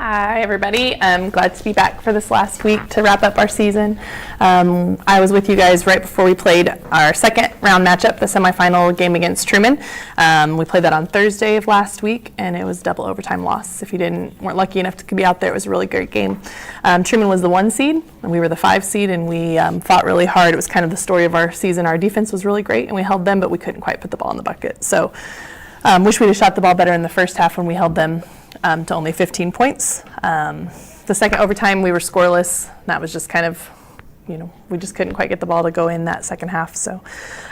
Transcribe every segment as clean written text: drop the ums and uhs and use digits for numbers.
Hi, everybody. I'm glad to be back for this last week to wrap up our season. I was with you guys right before we played our second round matchup, the semifinal game against Truman. We played that on Thursday of last week, and it was double overtime loss. If you weren't lucky enough to be out there, it was a really great game. Truman was the 1 seed, and we were the 5 seed, and we fought really hard. It was kind of the story of our season. Our defense was really great, and we held them, but we couldn't quite put the ball in the bucket. So wish we'd have shot the ball better in the first half when we held them to only 15 points. The second overtime, we were scoreless. That was just kind of, we just couldn't quite get the ball to go in that second half. So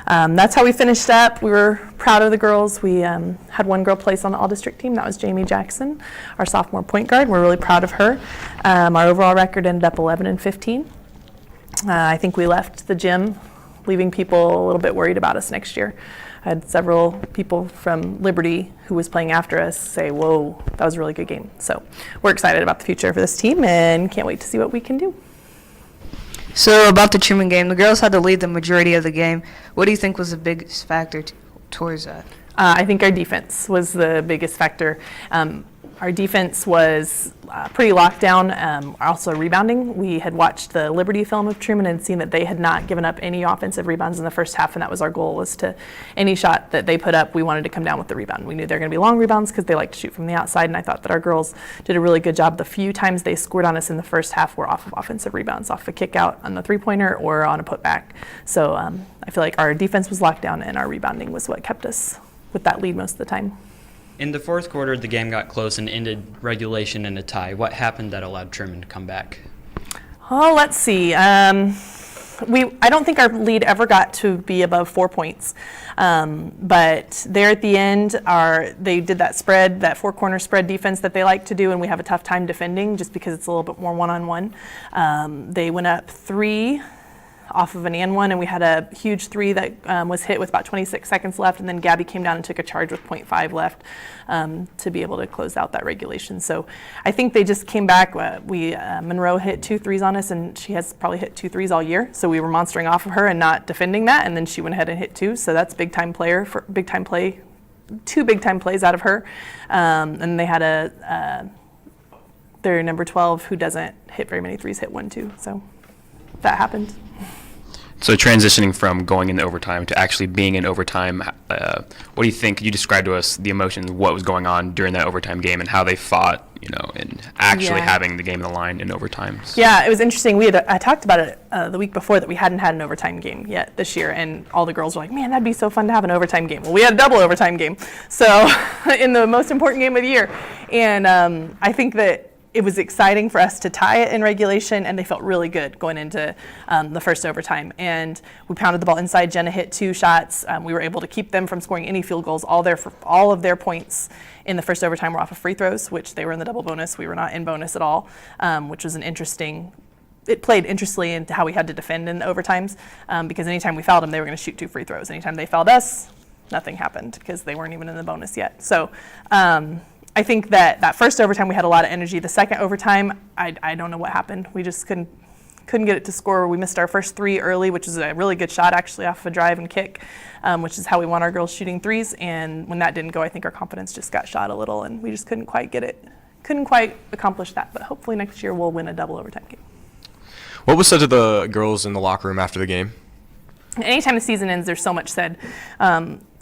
that's how we finished up. We were proud of the girls. We had one girl place on the all-district team. That was Jamie Jackson, our sophomore point guard. We're really proud of her. Our overall record ended up 11-15. I think we left the gym leaving people a little bit worried about us next year. I had several people from Liberty who was playing after us say, whoa, that was a really good game. So we're excited about the future for this team and can't wait to see what we can do. So about the Truman game, the girls had to lead the majority of the game. What do you think was the biggest factor towards that? I think our defense was the biggest factor. Our defense was pretty locked down, also rebounding. We had watched the Liberty film of Truman and seen that they had not given up any offensive rebounds in the first half, and that was our goal, was to any shot that they put up, we wanted to come down with the rebound. We knew they were going to be long rebounds because they like to shoot from the outside, and I thought that our girls did a really good job. The few times they scored on us in the first half were off of offensive rebounds, off a kick out on the three-pointer or on a putback. So I feel like our defense was locked down and our rebounding was what kept us with that lead most of the time. In the fourth quarter, the game got close and ended regulation in a tie. What happened that allowed Truman to come back? Oh, let's see. I don't think our lead ever got to be above 4 points. But there at the end, they did that spread, that four-corner spread defense that they like to do, and we have a tough time defending just because it's a little bit more one-on-one. They went up 3 off of an and one, and we had a huge 3 that was hit with about 26 seconds left, and then Gabby came down and took a charge with 0.5 left to be able to close out that regulation. So I think they just came back. Monroe hit 2 threes on us, and she has probably hit 2 threes all year, so we were monstering off of her and not defending that, and then she went ahead and hit 2, so that's big-time player for big-time play, 2 big-time plays out of her. And they had their number 12, who doesn't hit very many threes, hit 1 too, so that happened. So transitioning from going into overtime to actually being in overtime, what do you think? You described to us the emotions, what was going on during that overtime game and how they fought, and actually having the game on the line in overtime. Yeah, it was interesting. I talked about it the week before that we hadn't had an overtime game yet this year, and all the girls were like, man, that'd be so fun to have an overtime game. Well, we had a double overtime game, so in the most important game of the year. And I think that it was exciting for us to tie it in regulation, and they felt really good going into the first overtime. And we pounded the ball inside. Jenna hit 2 shots. We were able to keep them from scoring any field goals. All of their points in the first overtime were off of free throws, which they were in the double bonus. We were not in bonus at all, which was it played interestingly into how we had to defend in the overtimes, because anytime we fouled them, they were going to shoot 2 free throws. Anytime they fouled us, nothing happened because they weren't even in the bonus yet. So I think that first overtime we had a lot of energy. The second overtime, I don't know what happened. We just couldn't get it to score. We missed our first 3 early, which is a really good shot actually off of a drive and kick, which is how we want our girls shooting threes. And when that didn't go, I think our confidence just got shot a little, and we just couldn't quite accomplish that. But hopefully next year we'll win a double overtime game. What was said to the girls in the locker room after the game? Anytime the season ends, there's so much said.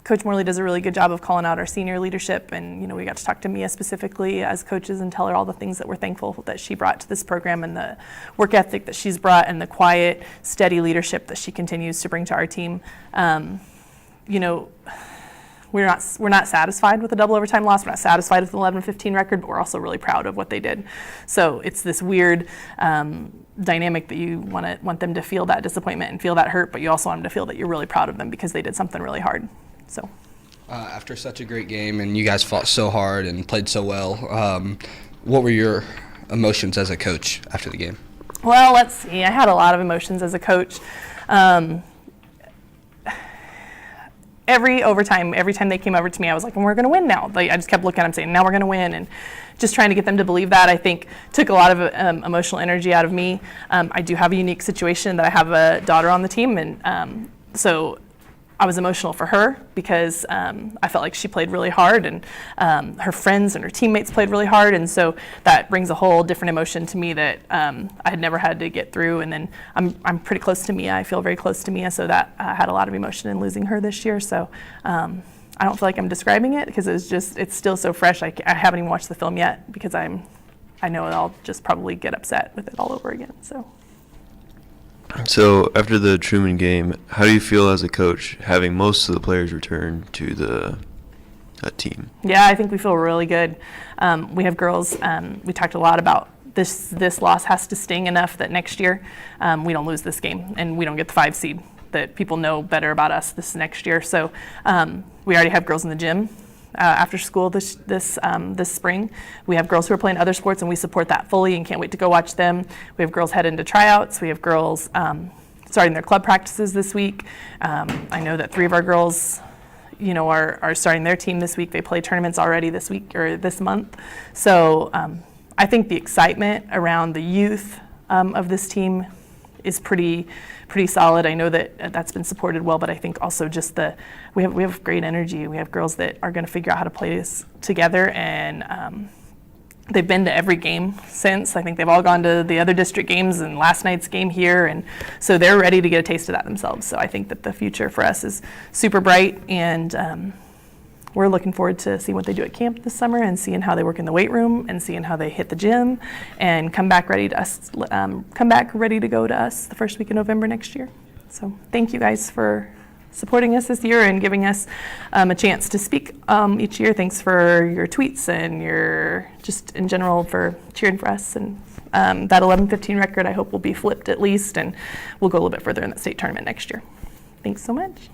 Coach Morley does a really good job of calling out our senior leadership, and we got to talk to Mia specifically as coaches and tell her all the things that we're thankful that she brought to this program, and the work ethic that she's brought, and the quiet, steady leadership that she continues to bring to our team. We're not satisfied with the double overtime loss. We're not satisfied with the 11-15 record, but we're also really proud of what they did. So it's this weird dynamic that you want them to feel that disappointment and feel that hurt, but you also want them to feel that you're really proud of them because they did something really hard. So. After such a great game and you guys fought so hard and played so well, what were your emotions as a coach after the game? Well, let's see. I had a lot of emotions as a coach. Every time they came over to me, I was like, well, we're going to win now. I just kept looking at them saying, now we're going to win, and just trying to get them to believe that, I think, took a lot of emotional energy out of me. I do have a unique situation that I have a daughter on the team, and so I was emotional for her because I felt like she played really hard, and her friends and her teammates played really hard, and so that brings a whole different emotion to me that I had never had to get through. And then I'm pretty close to Mia. I feel very close to Mia, so that had a lot of emotion in losing her this year. So I don't feel like I'm describing it because it's still so fresh. I haven't even watched the film yet because I know I'll just probably get upset with it all over again. So after the Truman game, how do you feel as a coach having most of the players return to the team? Yeah, I think we feel really good. We have girls. We talked a lot about this loss has to sting enough that next year we don't lose this game and we don't get the 5 seed. That people know better about us this next year. So we already have girls in the gym after school this spring. We have girls who are playing other sports, and we support that fully and can't wait to go watch them. We have girls heading to tryouts. We have girls starting their club practices this week. I know that 3 of our girls, are starting their team this week. They play tournaments already this week or this month. So I think the excitement around the youth of this team is pretty solid. I know that that's been supported well, but I think also just we have great energy. We have girls that are going to figure out how to play this together, and they've been to every game since. I think they've all gone to the other district games and last night's game here, and so they're ready to get a taste of that themselves. So I think that the future for us is super bright, and we're looking forward to seeing what they do at camp this summer and seeing how they work in the weight room and seeing how they hit the gym and come back ready to go to us the first week in November next year. So thank you guys for supporting us this year and giving us a chance to speak each year. Thanks for your tweets and your just in general for cheering for us. And that 11-15 record I hope will be flipped at least, and we'll go a little bit further in the state tournament next year. Thanks so much.